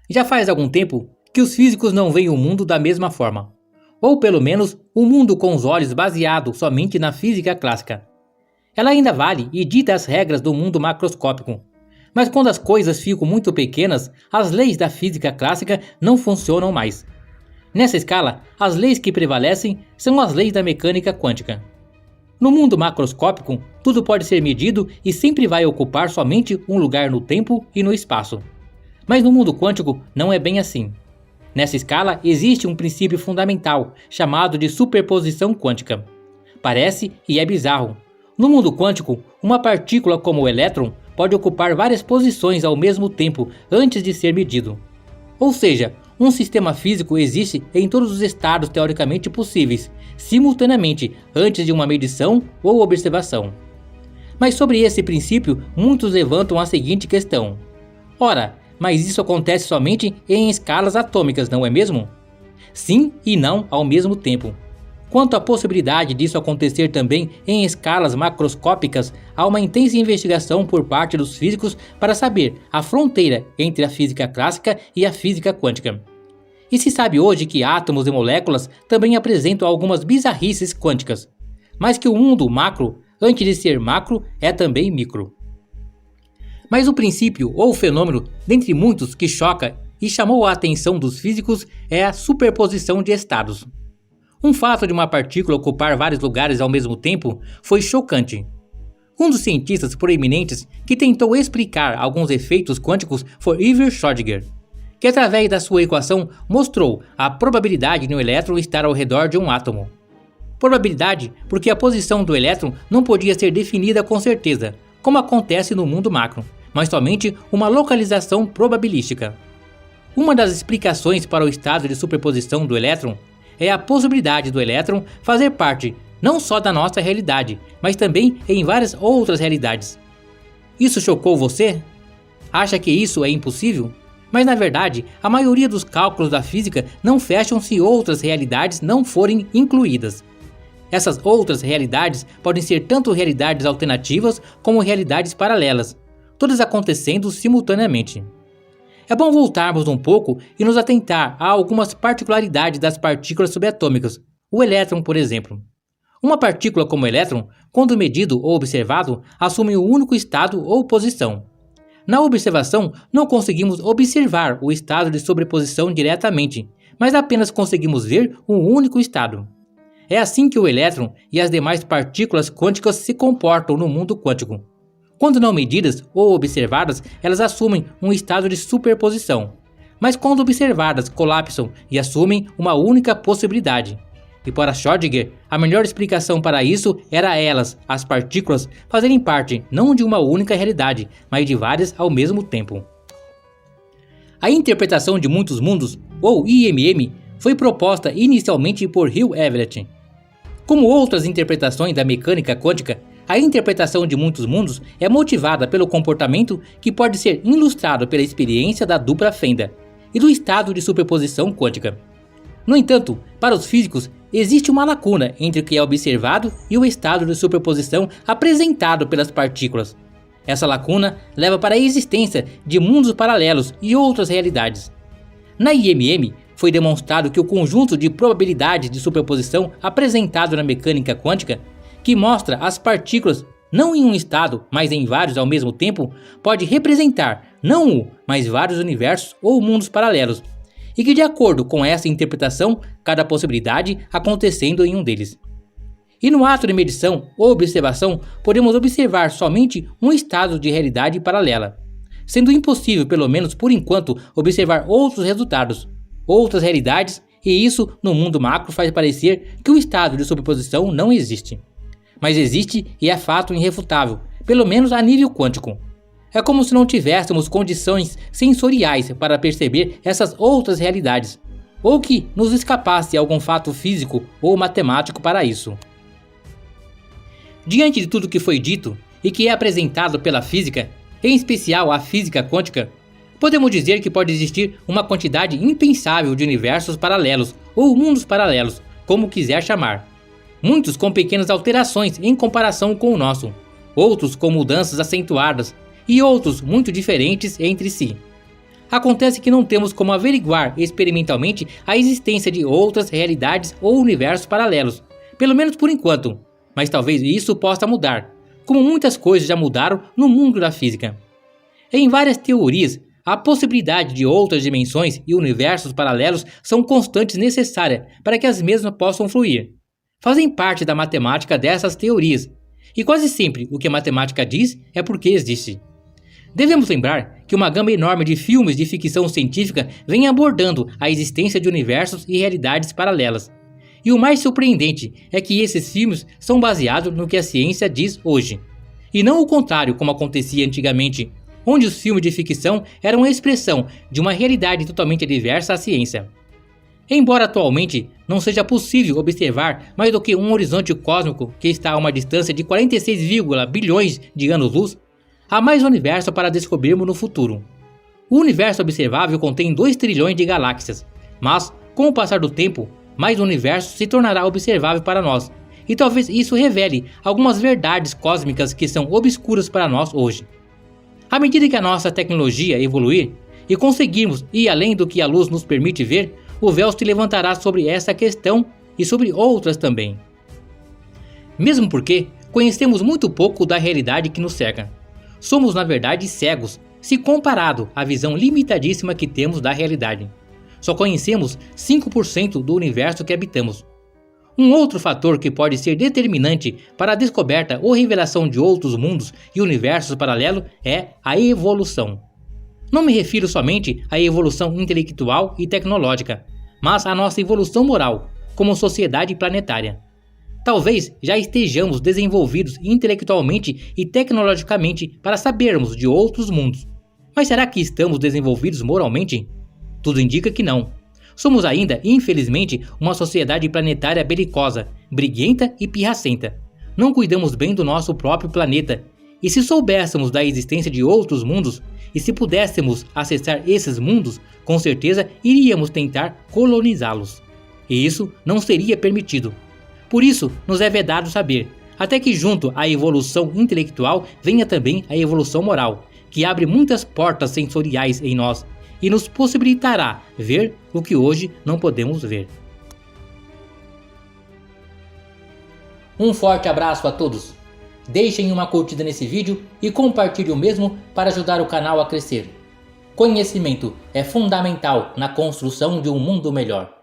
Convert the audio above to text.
Já faz algum tempo que os físicos não veem o mundo da mesma forma, ou pelo menos o mundo com os olhos baseado somente na física clássica. Ela ainda vale e dita as regras do mundo macroscópico, mas quando as coisas ficam muito pequenas, as leis da física clássica não funcionam mais. Nessa escala, as leis que prevalecem são as leis da mecânica quântica. No mundo macroscópico, tudo pode ser medido e sempre vai ocupar somente um lugar no tempo e no espaço. Mas no mundo quântico não é bem assim. Nessa escala existe um princípio fundamental, chamado de superposição quântica. Parece e é bizarro. No mundo quântico, uma partícula como o elétron pode ocupar várias posições ao mesmo tempo antes de ser medido. Ou seja, um sistema físico existe em todos os estados teoricamente possíveis, simultaneamente, antes de uma medição ou observação. Mas sobre esse princípio, muitos levantam a seguinte questão. Ora, mas isso acontece somente em escalas atômicas, não é mesmo? Sim e não ao mesmo tempo. Quanto à possibilidade disso acontecer também em escalas macroscópicas, há uma intensa investigação por parte dos físicos para saber a fronteira entre a física clássica e a física quântica. E se sabe hoje que átomos e moléculas também apresentam algumas bizarrices quânticas, mas que o mundo macro, antes de ser macro, é também micro. Mas o princípio ou fenômeno, dentre muitos que choca e chamou a atenção dos físicos, é a superposição de estados. Um fato de uma partícula ocupar vários lugares ao mesmo tempo foi chocante. Um dos cientistas proeminentes que tentou explicar alguns efeitos quânticos foi Iver Schrödinger, que através da sua equação mostrou a probabilidade de um elétron estar ao redor de um átomo. Probabilidade porque a posição do elétron não podia ser definida com certeza, como acontece no mundo macro, mas somente uma localização probabilística. Uma das explicações para o estado de superposição do elétron é a possibilidade do elétron fazer parte não só da nossa realidade, mas também em várias outras realidades. Isso chocou você? Acha que isso é impossível? Mas na verdade, a maioria dos cálculos da física não fecham se outras realidades não forem incluídas. Essas outras realidades podem ser tanto realidades alternativas como realidades paralelas, todas acontecendo simultaneamente. É bom voltarmos um pouco e nos atentar a algumas particularidades das partículas subatômicas, o elétron, por exemplo. Uma partícula como o elétron, quando medido ou observado, assume um único estado ou posição. Na observação, não conseguimos observar o estado de sobreposição diretamente, mas apenas conseguimos ver um único estado. É assim que o elétron e as demais partículas quânticas se comportam no mundo quântico. Quando não medidas ou observadas, elas assumem um estado de superposição, mas quando observadas, colapsam e assumem uma única possibilidade. E para Schrödinger, a melhor explicação para isso era elas, as partículas, fazerem parte não de uma única realidade, mas de várias ao mesmo tempo. A interpretação de muitos mundos, ou IMM, foi proposta inicialmente por Hugh Everett. Como outras interpretações da mecânica quântica, a interpretação de muitos mundos é motivada pelo comportamento que pode ser ilustrado pela experiência da dupla fenda e do estado de superposição quântica. No entanto, para os físicos, existe uma lacuna entre o que é observado e o estado de superposição apresentado pelas partículas. Essa lacuna leva para a existência de mundos paralelos e outras realidades. Na IMM, foi demonstrado que o conjunto de probabilidades de superposição apresentado na mecânica quântica, que mostra as partículas não em um estado, mas em vários ao mesmo tempo, pode representar não um, mas vários universos ou mundos paralelos, e que de acordo com essa interpretação, cada possibilidade acontecendo em um deles. E no ato de medição ou observação, podemos observar somente um estado de realidade paralela, sendo impossível, pelo menos por enquanto, observar outros resultados, outras realidades, e isso no mundo macro faz parecer que o estado de superposição não existe. Mas existe e é fato irrefutável, pelo menos a nível quântico. É como se não tivéssemos condições sensoriais para perceber essas outras realidades, ou que nos escapasse algum fato físico ou matemático para isso. Diante de tudo que foi dito e que é apresentado pela física, em especial a física quântica, podemos dizer que pode existir uma quantidade impensável de universos paralelos ou mundos paralelos, como quiser chamar. Muitos com pequenas alterações em comparação com o nosso, outros com mudanças acentuadas e outros muito diferentes entre si. Acontece que não temos como averiguar experimentalmente a existência de outras realidades ou universos paralelos, pelo menos por enquanto, mas talvez isso possa mudar, como muitas coisas já mudaram no mundo da física. Em várias teorias, a possibilidade de outras dimensões e universos paralelos são constantes necessárias para que as mesmas possam fluir. Fazem parte da matemática dessas teorias, e quase sempre o que a matemática diz é porque existe. Devemos lembrar que uma gama enorme de filmes de ficção científica vem abordando a existência de universos e realidades paralelas. E o mais surpreendente é que esses filmes são baseados no que a ciência diz hoje, e não o contrário como acontecia antigamente, onde os filmes de ficção eram a expressão de uma realidade totalmente adversa à ciência. Embora atualmente não seja possível observar mais do que um horizonte cósmico que está a uma distância de 46, bilhões de anos-luz, há mais universo para descobrirmos no futuro. O universo observável contém 2 trilhões de galáxias, mas, com o passar do tempo, mais universo se tornará observável para nós, e talvez isso revele algumas verdades cósmicas que são obscuras para nós hoje. À medida que a nossa tecnologia evoluir e conseguirmos ir além do que a luz nos permite ver, o véu se levantará sobre essa questão e sobre outras também. Mesmo porque conhecemos muito pouco da realidade que nos cerca. Somos na verdade cegos, se comparado à visão limitadíssima que temos da realidade. Só conhecemos 5% do universo que habitamos. Um outro fator que pode ser determinante para a descoberta ou revelação de outros mundos e universos paralelos é a evolução. Não me refiro somente à evolução intelectual e tecnológica, mas à nossa evolução moral, como sociedade planetária. Talvez já estejamos desenvolvidos intelectualmente e tecnologicamente para sabermos de outros mundos. Mas será que estamos desenvolvidos moralmente? Tudo indica que não. Somos ainda, infelizmente, uma sociedade planetária belicosa, briguenta e pirracenta. Não cuidamos bem do nosso próprio planeta. E se soubéssemos da existência de outros mundos, e se pudéssemos acessar esses mundos, com certeza iríamos tentar colonizá-los. E isso não seria permitido. Por isso, nos é vedado saber, até que junto à evolução intelectual venha também a evolução moral, que abre muitas portas sensoriais em nós e nos possibilitará ver o que hoje não podemos ver. Um forte abraço a todos. Deixem uma curtida nesse vídeo e compartilhe o mesmo para ajudar o canal a crescer. Conhecimento é fundamental na construção de um mundo melhor.